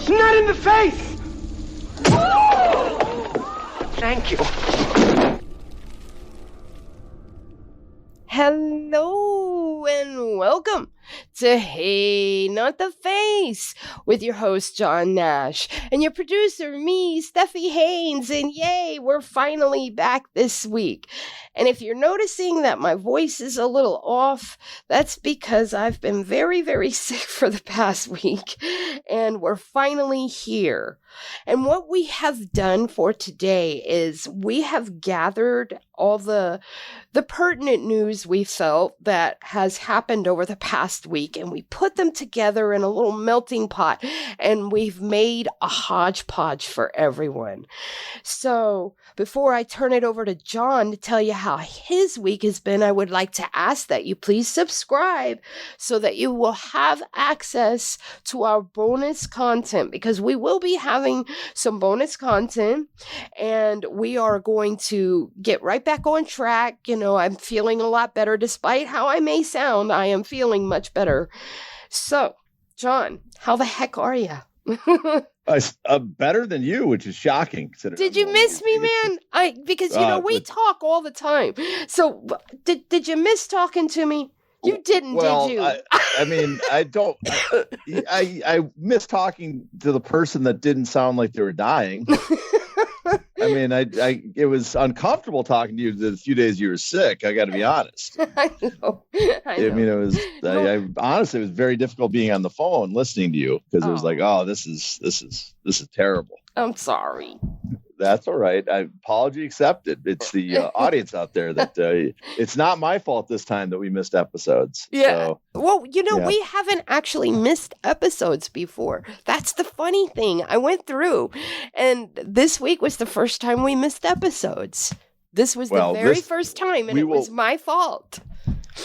It's not in the face! Thank you. Hello and welcome to Hey Not the Face with your host John Nash and your producer me, Steffi Haynes, and yay, we're finally back this week. And if you're noticing that my voice is a little off, that's because I've been very, very sick for the past week and we're finally here. And what we have done for today is we have gathered all the pertinent news we felt that has happened over the past week, and we put them together in a little melting pot, and we've made a hodgepodge for everyone. So before I turn it over to John to tell you how his week has been, I would like to ask that you please subscribe so that you will have access to our bonus content, because we will be having some bonus content and we are going to get right back on track. You know, I'm feeling a lot better despite how I may sound. I am feeling much better. So, John, how the heck are you? Better than you, which is shocking. Did you miss me, man? Because we talk all the time. So did you miss talking to me? You didn't, did you? I miss talking to the person that didn't sound like they were dying. It was uncomfortable talking to you the few days you were sick. I got to be honest. I know. Honestly, it was very difficult being on the phone listening to you, because it was like, oh, this is terrible. I'm sorry. That's all right. Apology accepted. It's the audience out there that it's not my fault this time that we missed episodes. Yeah. So, we haven't actually missed episodes before. That's the funny thing. I went through, and this week was the first time we missed episodes. This was the very first time, and it was my fault.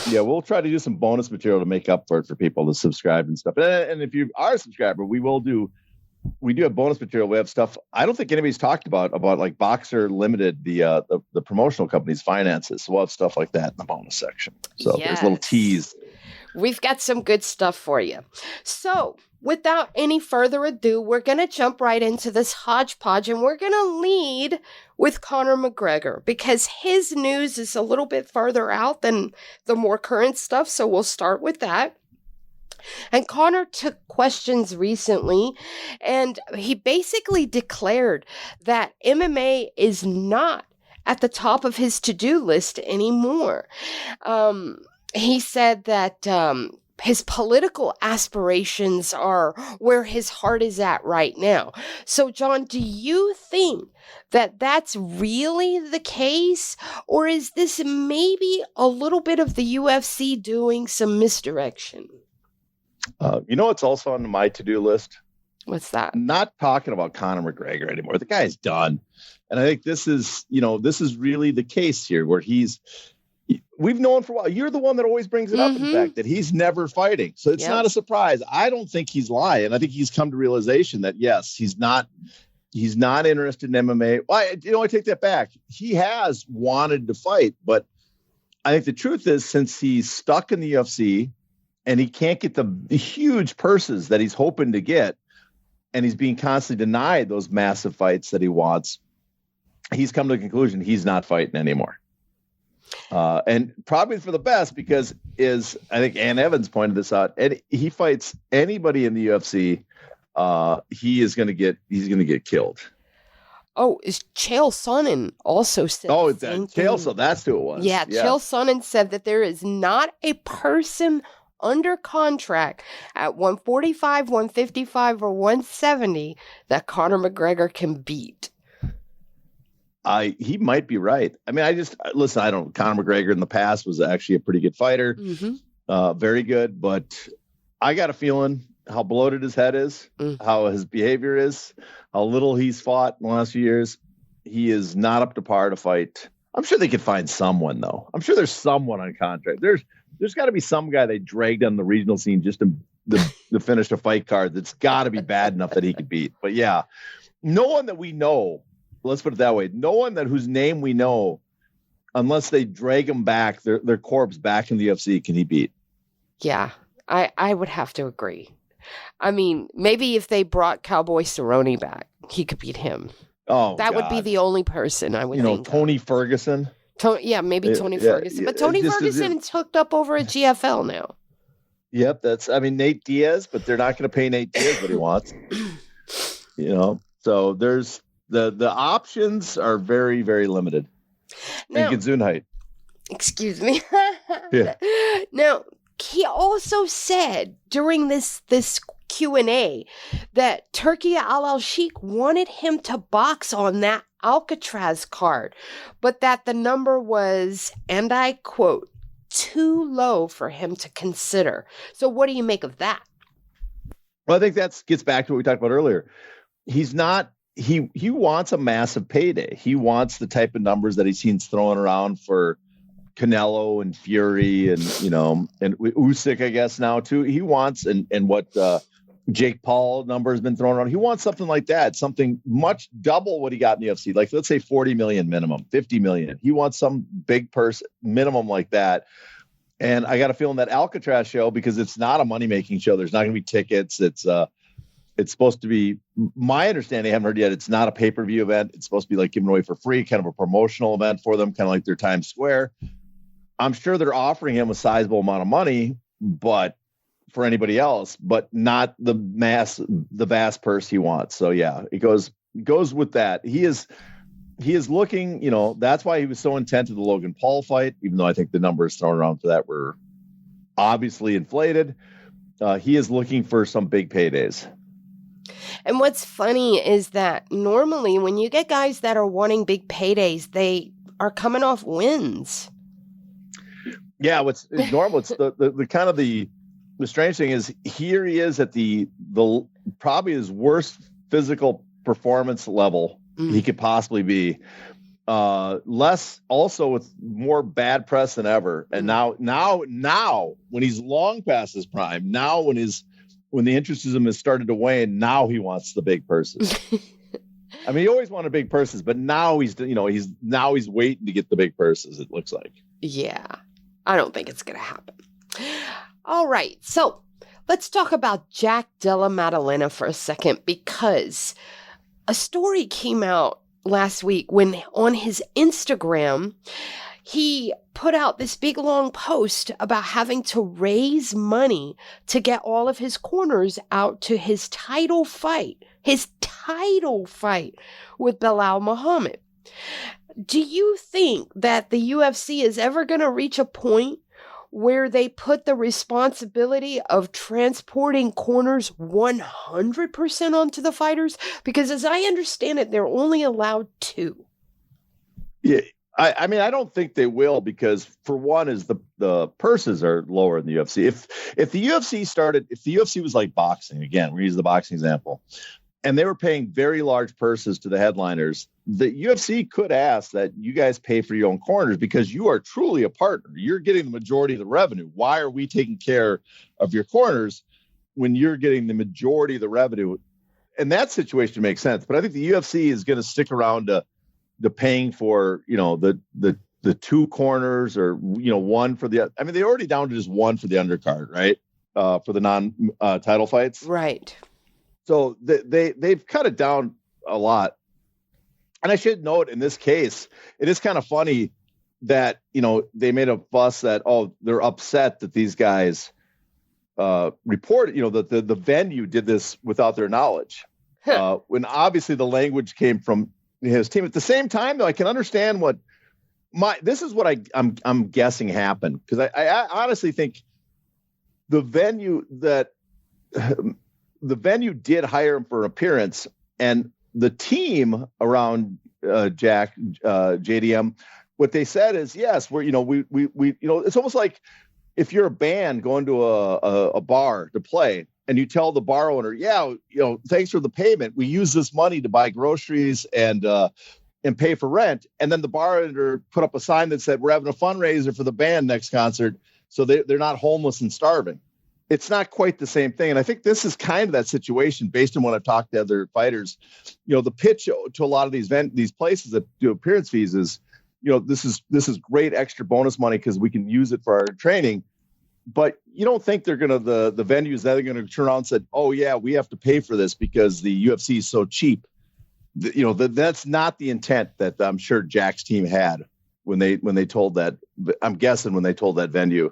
Yeah, we'll try to do some bonus material to make up for it for people to subscribe and stuff. And if you are a subscriber, we do have bonus material. We have stuff I don't think anybody's talked about like Boxer Limited, the promotional company's finances. So we'll have stuff like that in the bonus section. So There's a little tease. We've got some good stuff for you. So without any further ado, we're going to jump right into this hodgepodge, and we're going to lead with Conor McGregor because his news is a little bit further out than the more current stuff. So we'll start with that. And Conor took questions recently, and he basically declared that MMA is not at the top of his to-do list anymore. He said that his political aspirations are where his heart is at right now. So, John, do you think that that's really the case, or is this maybe a little bit of the UFC doing some misdirection? What's also on my to-do list? What's that? I'm not talking about Conor McGregor anymore. The guy's done. And I think this is really the case here where we've known for a while. You're the one that always brings it up, in fact, that he's never fighting. So it's not a surprise. I don't think he's lying. I think he's come to realization that, yes, he's not interested in MMA. Well, I take that back. He has wanted to fight, but I think the truth is, since he's stuck in the UFC, and he can't get the huge purses that he's hoping to get, and he's being constantly denied those massive fights that he wants, he's come to the conclusion he's not fighting anymore. And probably for the best, because I think Ann Evans pointed this out, and he fights anybody in the UFC, he's going to get killed. Oh, is Chael Sonnen also said? Oh, Chael Sonnen, that's who it was. Yeah, Chael Sonnen said that there is not a person under contract at 145, 155, or 170 that Conor McGregor can beat. He might be right. I mean, Conor McGregor in the past was actually a pretty good fighter. Very good, but I got a feeling how bloated his head is, how his behavior is, how little he's fought in the last few years. He is not up to par to fight. I'm sure they could find someone, though. I'm sure there's someone on contract. There's got to be some guy they dragged on the regional scene just to finish a fight card that's got to be bad enough that he could beat. But yeah, no one that we know, let's put it that way, no one whose name we know, unless they drag him back, their corpse back in the UFC, can he beat. Yeah, I would have to agree. I mean, maybe if they brought Cowboy Cerrone back, he could beat him. Oh, that would be the only person I would think. Tony Ferguson. Maybe Tony Ferguson. But Tony Ferguson's hooked up over at GFL now. Yep, Nate Diaz, but they're not going to pay Nate Diaz what he wants. So there's the options are very, very limited. Now, and Gesundheit. Excuse me. Yeah. Now, he also said during this Q&A that Turki Al-Sheikh wanted him to box on that Alcatraz card, but that the number was, and I quote, too low for him to consider. So what do you make of that? Well, I think that gets back to what we talked about earlier. He wants a massive payday. He wants the type of numbers that he's seen thrown around for Canelo and Fury and Usyk, I guess now too. He wants and what Jake Paul number has been thrown around. He wants something like that, something much double what he got in the UFC. Like, let's say 40 million minimum, 50 million. He wants some big person minimum like that. And I got a feeling that Alcatraz show, because it's not a money-making show, there's not going to be tickets. It's supposed to be, my understanding, I haven't heard yet, it's not a pay-per-view event. It's supposed to be like given away for free, kind of a promotional event for them, kind of like their Times Square. I'm sure they're offering him a sizable amount of money, but for anybody else, but not the vast purse he wants. So yeah, it goes with that. He is looking, that's why he was so intent to the Logan Paul fight, even though I think the numbers thrown around for that were obviously inflated. He is looking for some big paydays. And what's funny is that normally when you get guys that are wanting big paydays, they are coming off wins. Yeah, it's normal. It's the kind of the strange thing is here he is at the probably his worst physical performance level he could possibly be. Less also with more bad press than ever. And now when he's long past his prime, now when the interest in him has started to wane, now he wants the big purses. I mean, he always wanted big purses, but now he's waiting to get the big purses, it looks like. Yeah. I don't think it's going to happen. All right. So let's talk about Jack Della Maddalena for a second, because a story came out last week when on his Instagram, he put out this big long post about having to raise money to get all of his corners out to his title fight with Belal Muhammad. Do you think that the UFC is ever going to reach a point where they put the responsibility of transporting corners 100% onto the fighters? Because as I understand it, they're only allowed 2. Yeah. I mean, I don't think they will, because for one is the purses are lower in the UFC. If the UFC was like boxing, again, we use the boxing example, and they were paying very large purses to the headliners, the UFC could ask that you guys pay for your own corners because you are truly a partner. You're getting the majority of the revenue. Why are we taking care of your corners when you're getting the majority of the revenue? And that situation makes sense. But I think the UFC is going to stick around to paying for, the 2 corners or, one for the, I mean, they already down to just 1 for the undercard, right? For the non-title fights. Right. So they've cut it down a lot. And I should note in this case, it is kind of funny that, they made a fuss that, they're upset that these guys reported, that the venue did this without their knowledge. When obviously the language came from his team. At the same time, though, I can understand this is what I'm guessing happened. Because I honestly think the venue did hire him for an appearance, and the team around Jack, JDM, what they said is, yes, we it's almost like if you're a band going to a bar to play and you tell the bar owner, thanks for the payment. We use this money to buy groceries and pay for rent. And then the bar owner put up a sign that said, we're having a fundraiser for the band next concert. So they're not homeless and starving. It's not quite the same thing. And I think this is kind of that situation based on what I've talked to other fighters. The pitch to a lot of these places that do appearance fees is, this is great extra bonus money because we can use it for our training. But you don't think they're going to, the venues that are going to turn around and said, oh yeah, we have to pay for this because the UFC is so cheap. That's not the intent that I'm sure Jack's team had when they told that. I'm guessing when they told that venue.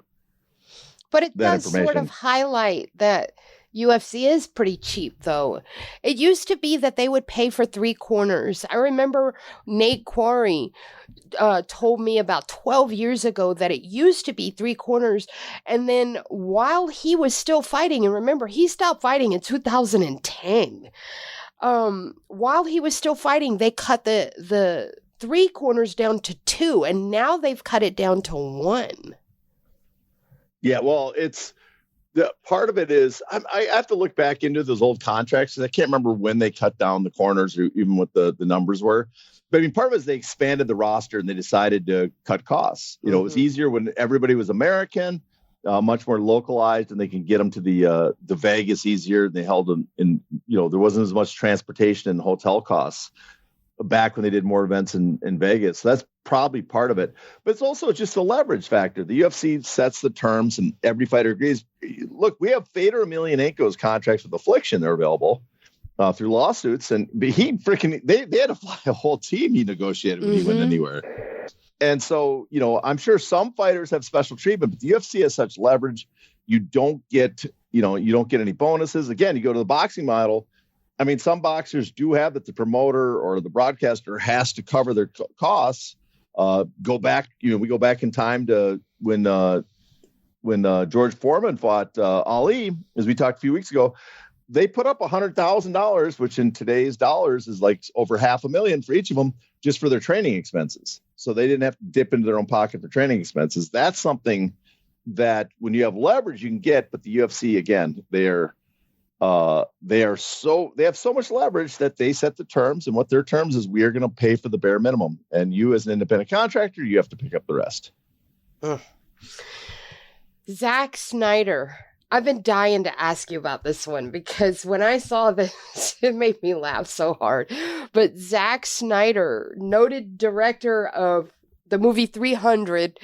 But it does sort of highlight that UFC is pretty cheap, though. It used to be that they would pay for 3 corners. I remember Nate Quarry told me about 12 years ago that it used to be 3 corners. And then while he was still fighting, and remember, he stopped fighting in 2010. While he was still fighting, they cut the 3 corners down to 2, and now they've cut it down to 1. Yeah, well, it's the part of it is I have to look back into those old contracts because I can't remember when they cut down the corners or even what the numbers were. But I mean, part of it is they expanded the roster and they decided to cut costs. It was easier when everybody was American, much more localized, and they can get them to the Vegas easier. They held them in, there wasn't as much transportation and hotel costs back when they did more events in Vegas. So that's probably part of it. But it's also just the leverage factor. The UFC sets the terms and every fighter agrees. Look, we have Fedor Emelianenko's contracts with Affliction. They're available through lawsuits. And they had to fly a whole team he negotiated when he went anywhere. And so, I'm sure some fighters have special treatment, but the UFC has such leverage. You don't get any bonuses. Again, you go to the boxing model. I mean, some boxers do have that the promoter or the broadcaster has to cover their costs. Go back, we go back in time to when George Foreman fought Ali, as we talked a few weeks ago. They put up $100,000, which in today's dollars is like over $500,000 for each of them, just for their training expenses. So they didn't have to dip into their own pocket for training expenses. That's something that when you have leverage, you can get. But the UFC, again, they have so much leverage that they set the terms, and what their terms is, we are going to pay for the bare minimum, and you as an independent contractor, you have to pick up the rest. Zack Snyder. I've been dying to ask you about this one because when I saw this, it made me laugh so hard. But Zack Snyder, noted director of the movie 300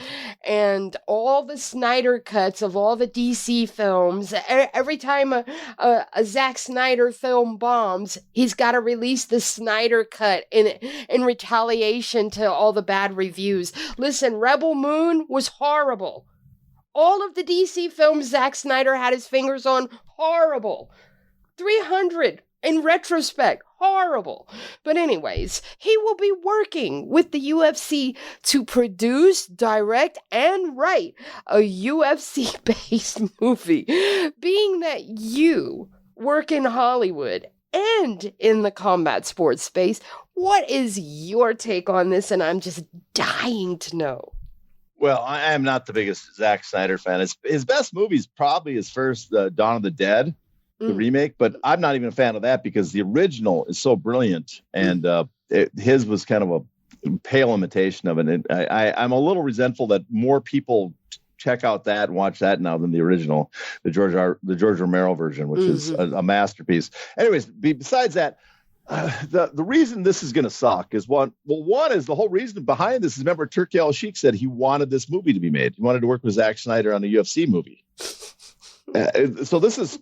and all the Snyder cuts of all the DC films. Every time a Zack Snyder film bombs, he's got to release the Snyder cut in retaliation to all the bad reviews. Listen, Rebel Moon was horrible. All of the DC films Zack Snyder had his fingers on, horrible. 300, in retrospect, horrible. But anyways, he will be working with the UFC to produce, direct, and write a UFC-based movie. Being that you work in Hollywood and in the combat sports space, what is your take on this? And I'm just dying to know. Well, I am not the biggest Zack Snyder fan. His best movie is probably his first Dawn of the Dead, the remake, but I'm not even a fan of that because the original is so brilliant, and his was kind of a pale imitation of it. And I'm a little resentful that more people check out that and watch that now than the original, the George Romero version, which is a masterpiece. Anyways, besides that, the reason this is going to suck is one is the whole reason behind this is, remember, Turki Al-Sheikh said he wanted this movie to be made. He wanted to work with Zack Snyder on a UFC movie. So this is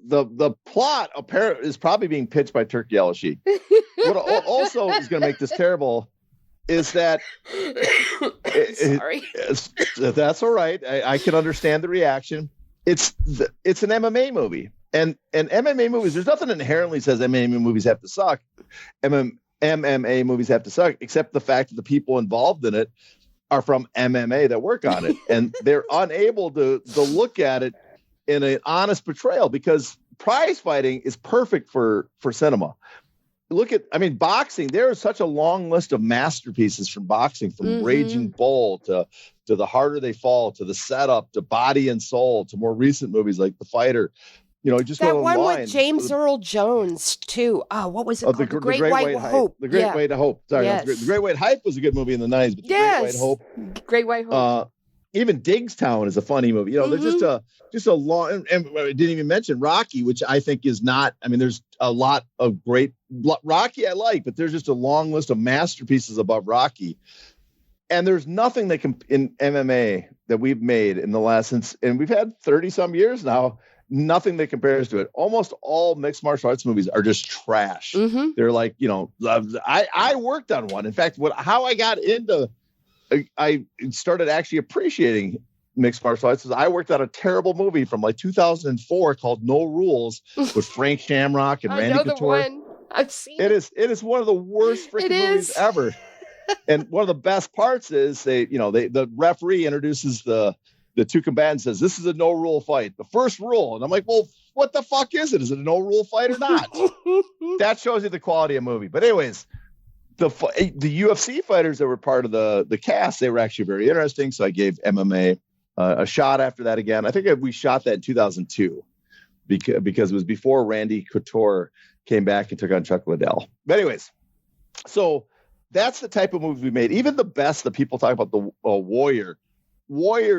the plot apparently is probably being pitched by Turki Al-Sheikh. What also is going to make this terrible is that sorry. That's all right. I can understand the reaction. It's an MMA movie. And MMA movies, there's nothing inherently says MMA movies have to suck. MMA movies have to suck, except the fact that the people involved in it are from MMA that work on it. And they're unable to look at it in an honest portrayal, because prize fighting is perfect for cinema. Boxing, there is such a long list of masterpieces from boxing, from Raging Bull to The Harder They Fall, to The Setup, to Body and Soul, to more recent movies like The Fighter. Just that one with James Earl Jones too. Oh, what was it called? The Great White Hope. The Great White Hope. Sorry, yes. The Great White Hype was a good movie in the 90s, but the Great White Hope. Great White Hope. Even Diggstown is a funny movie. There's just a long, and I didn't even mention Rocky, which I think is not. There's a lot of great Rocky I like, but there's just a long list of masterpieces above Rocky. And there's nothing that can in MMA that we've made in the last and we've had 30 some years now, nothing that compares to it. Almost all mixed martial arts movies are just trash. Mm-hmm. They're like, I worked on one. In fact, how I got into, I started actually appreciating mixed martial arts is I worked on a terrible movie from like 2004 called No Rules with Frank Shamrock and Randy Couture. The one. I've seen it. It is one of the worst freaking movies ever. And one of the best parts is the referee introduces the two combatants, says, this is a no rule fight. The first rule. And I'm like, well, what the fuck is it? Is it a no rule fight or not? That shows you the quality of movie. But anyways, the UFC fighters that were part of the cast, they were actually very interesting. So I gave MMA a shot after that again. I think we shot that in 2002 because it was before Randy Couture came back and took on Chuck Liddell. But anyways, so that's the type of movie we made. Even the best that people talk about, the Warrior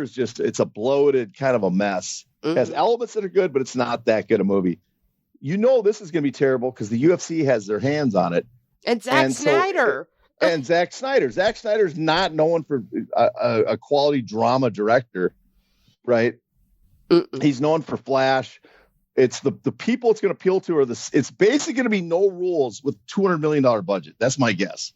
is just, it's a bloated kind of a mess. It has elements that are good, but it's not that good a movie. This is going to be terrible because the UFC has their hands on it. And Zack Snyder. Zack Snyder's not known for a quality drama director, right? He's known for Flash. It's the people it's going to appeal to it's basically going to be No Rules with $200 million budget. That's my guess.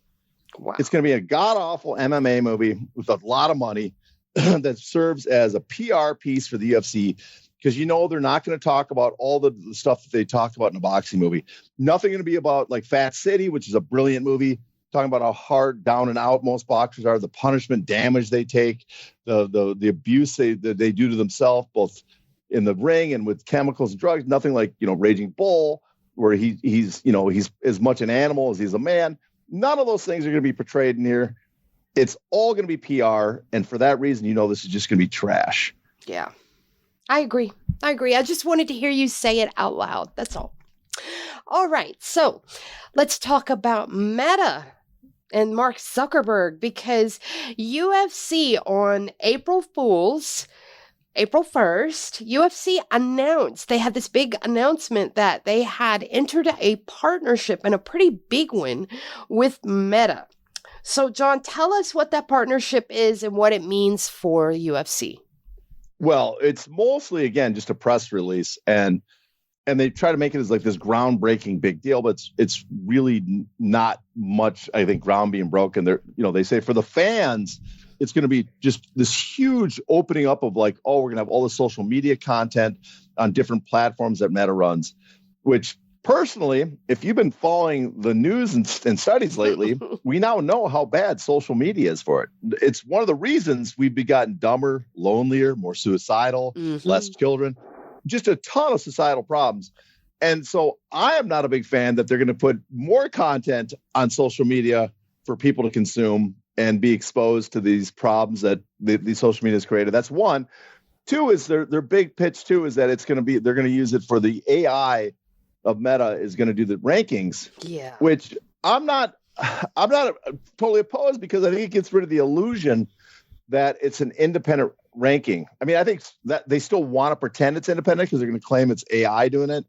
Wow. It's going to be a god-awful MMA movie with a lot of money that serves as a PR piece for the UFC because they're not going to talk about all the stuff that they talked about in a boxing movie. Nothing going to be about like Fat City, which is a brilliant movie, talking about how hard down and out most boxers are, the punishment damage they take, the abuse they do to themselves, both in the ring and with chemicals and drugs. Nothing like, Raging Bull, where he's as much an animal as he's a man. None of those things are going to be portrayed in here. It's all going to be PR. And for that reason, this is just going to be trash. Yeah, I agree. I just wanted to hear you say it out loud. That's all. All right. So let's talk about Meta and Mark Zuckerberg, because UFC on April 1st, UFC announced, they had this big announcement that they had entered a partnership, and a pretty big one, with Meta. So, John, tell us what that partnership is and what it means for UFC. Well, it's mostly, again, just a press release, and they try to make it as like this groundbreaking big deal, but it's really not much, I think, ground being broken. They say for the fans, it's going to be just this huge opening up of like, we're going to have all the social media content on different platforms that Meta runs, which personally, if you've been following the news and studies lately, we now know how bad social media is for it. It's one of the reasons we've gotten dumber, lonelier, more suicidal, less children, just a ton of societal problems. And so I am not a big fan that they're going to put more content on social media for people to consume and be exposed to these problems that the social media has created. That's one. Two is their big pitch too is that they're going to use it for the AI of Meta is going to do the rankings. Yeah. Which I'm not totally opposed, because I think it gets rid of the illusion that it's an independent ranking. I mean, I think that they still want to pretend it's independent because they're going to claim it's AI doing it.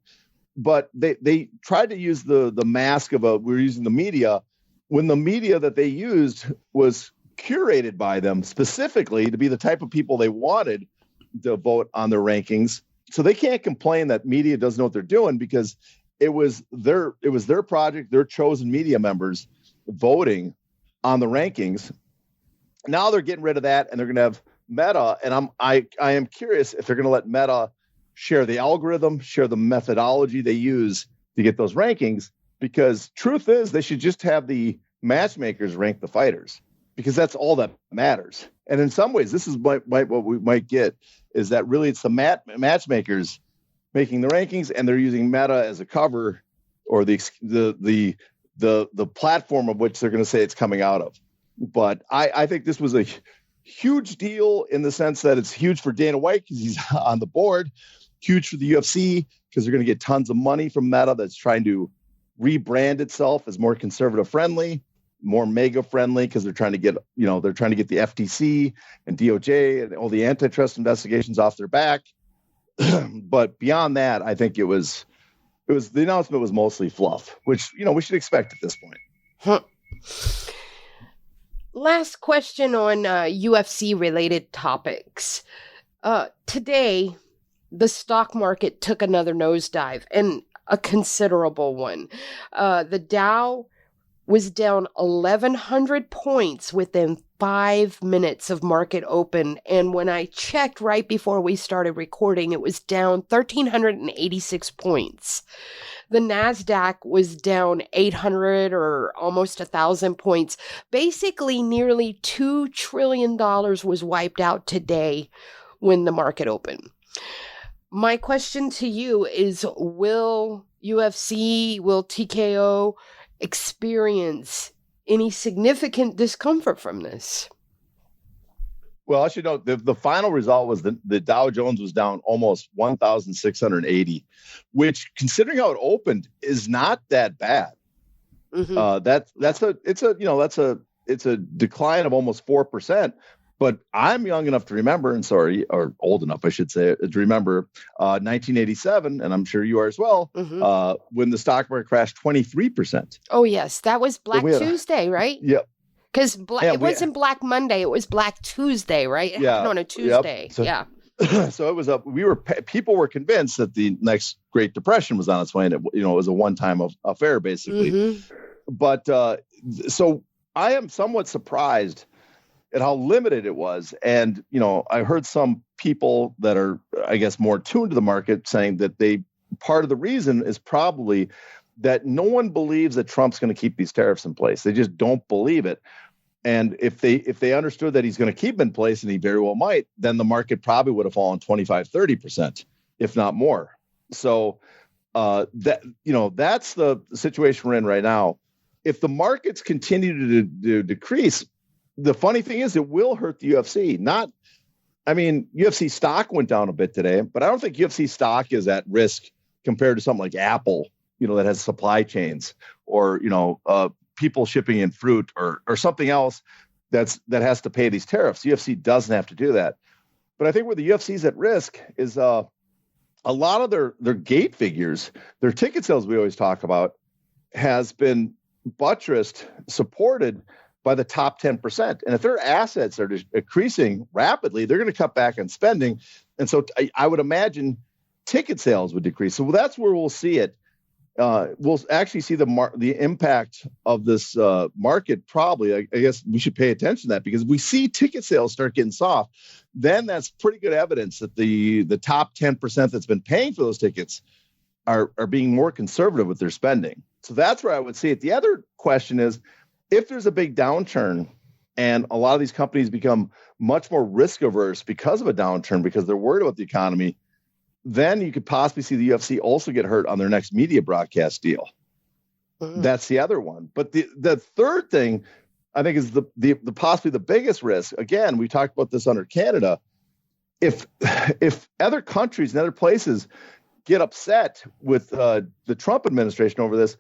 But they tried to use the mask of we're using the media, when the media that they used was curated by them specifically to be the type of people they wanted to vote on their rankings. So they can't complain that media doesn't know what they're doing, because it was their project, their chosen media members voting on the rankings. Now they're getting rid of that, and they're going to have Meta. And I am curious if they're going to let Meta share the algorithm, share the methodology they use to get those rankings, because truth is they should just have the matchmakers rank the fighters, because that's all that matters. And in some ways, this is what we might get, is that really it's the matchmakers making the rankings, and they're using Meta as a cover, or the platform of which they're going to say it's coming out of. But I think this was a huge deal in the sense that it's huge for Dana White because he's on the board, huge for the UFC because they're going to get tons of money from Meta that's trying to rebrand itself as more conservative friendly, more mega friendly, because they're trying to get the FTC and DOJ and all the antitrust investigations off their back. But beyond that, I think it was the announcement was mostly fluff, which we should expect at this point. Last question on UFC related topics. Today, the stock market took another nosedive, and a considerable one. The Dow was down 1,100 points within 5 minutes of market open. And when I checked right before we started recording, it was down 1,386 points. The NASDAQ was down 800 or almost 1,000 points. Basically, nearly $2 trillion was wiped out today when the market opened. My question to you is, will UFC, will TKO experience any significant discomfort from this? Well, I should note the final result was the Dow Jones was down almost 1,680, which, considering how it opened, is not that bad. Mm-hmm. It's a decline of almost 4%. But I'm young enough to remember, or old enough, I should say, to remember 1987, and I'm sure you are as well, mm-hmm. When the stock market crashed 23%. Oh, yes. That was Black Tuesday, right? Yep. Because it wasn't Black Monday. It was Black Tuesday, right? It happened on a Tuesday. Yep. So it was people were convinced that the next Great Depression was on its way, and it was a one-time affair, basically. Mm-hmm. But so I am somewhat surprised at how limited it was. And, I heard some people that are, I guess, more tuned to the market saying that part of the reason is probably that no one believes that Trump's going to keep these tariffs in place. They just don't believe it. And if they understood that he's going to keep them in place, and he very well might, then the market probably would have fallen 25-30%, if not more. So that's the situation we're in right now. If the markets continue to decrease, the funny thing is, it will hurt the UFC. UFC stock went down a bit today, but I don't think UFC stock is at risk compared to something like Apple, that has supply chains, or, people shipping in fruit or something else that has to pay these tariffs. UFC doesn't have to do that. But I think where the UFC is at risk is a lot of their gate figures, their ticket sales we always talk about, has been buttressed, supported by the top 10%. And if their assets are decreasing rapidly, they're going to cut back on spending. And so I would imagine ticket sales would decrease. So that's where we'll see it. We'll actually see the impact of this market. Probably, I guess we should pay attention to that, because if we see ticket sales start getting soft, then that's pretty good evidence that the top 10% that's been paying for those tickets are being more conservative with their spending. So that's where I would see it. The other question is, if there's a big downturn and a lot of these companies become much more risk averse because of a downturn, because they're worried about the economy, then you could possibly see the UFC also get hurt on their next media broadcast deal. Mm-hmm. That's the other one. But the third thing, I think, is the possibly the biggest risk. Again, we talked about this under Canada. If other countries and other places get upset with the Trump administration over this,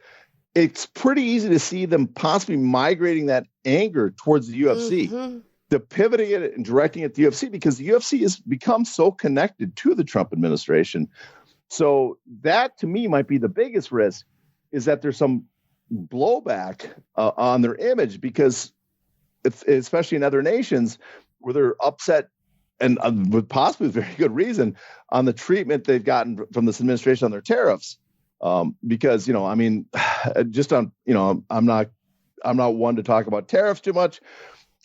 it's pretty easy to see them possibly migrating that anger towards the UFC, mm-hmm. to pivoting it and directing it at the UFC, because the UFC has become so connected to the Trump administration. So that, to me, might be the biggest risk, is that there's some blowback on their image, because especially in other nations where they're upset, and with possibly very good reason, on the treatment they've gotten from this administration on their tariffs. Because, just on, I'm not one to talk about tariffs too much.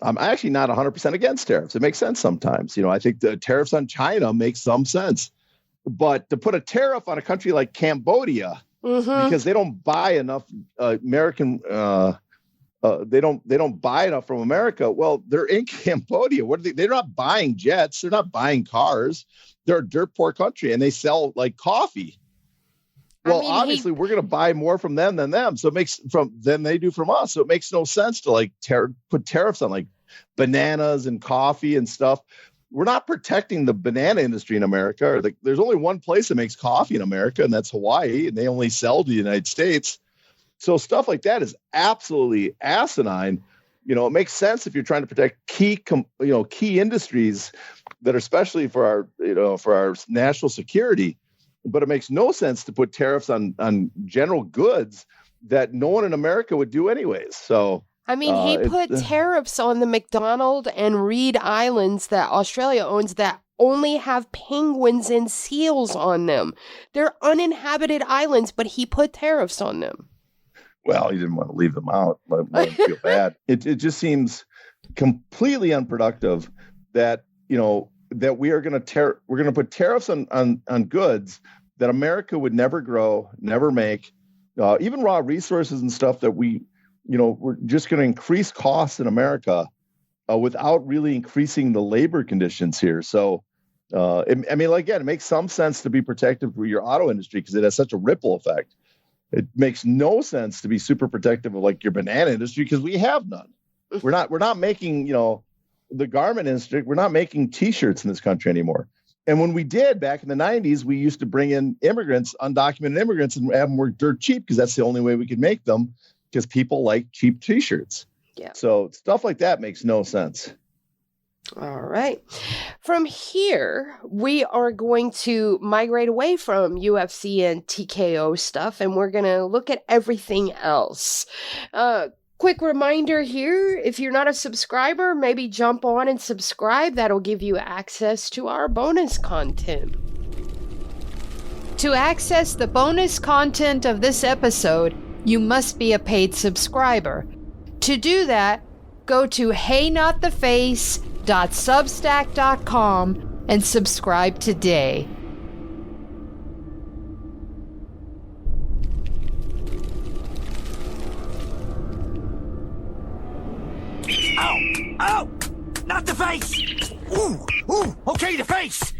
I'm actually not 100% against tariffs. It makes sense sometimes. I think the tariffs on China make some sense, but to put a tariff on a country like Cambodia, mm-hmm. because they don't buy enough American, they don't buy enough from America. Well, they're in Cambodia. They're not buying jets. They're not buying cars. They're a dirt poor country, and they sell like coffee. Well, obviously, we're going to buy more from them than them. So it makes than they do from us. So it makes no sense to put tariffs on like bananas and coffee and stuff. We're not protecting the banana industry in America. There's only one place that makes coffee in America, and that's Hawaii, and they only sell to the United States. So stuff like that is absolutely asinine. It makes sense if you're trying to protect key industries that are especially for our national security. But it makes no sense to put tariffs on general goods that no one in America would do anyways. So I mean, he put tariffs on the McDonald and Reed Islands that Australia owns that only have penguins and seals on them. They're uninhabited islands, but he put tariffs on them. Well, he didn't want to leave them out, let him feel bad. It just seems completely unproductive that, that we're going to put tariffs on goods that America would never grow, never make, even raw resources and stuff that we're just going to increase costs in America without really increasing the labor conditions here. So, it makes some sense to be protective for your auto industry because it has such a ripple effect. It makes no sense to be super protective of like your banana industry because we have none. We're not making, the garment industry. We're not making T-shirts in this country anymore. And when we did back in the 90s, we used to bring in undocumented immigrants and have them work dirt cheap because that's the only way we could make them because people like cheap T-shirts. Yeah. So stuff like that makes no sense. All right. From here, we are going to migrate away from UFC and TKO stuff, and we're going to look at everything else. Quick reminder here, if you're not a subscriber, maybe jump on and subscribe. That'll give you access to our bonus content. To access the bonus content of this episode, you must be a paid subscriber. To do that, go to heynottheface.substack.com and subscribe today. Ow! Ow! Not the face! Ooh! Ooh! Okay, the face!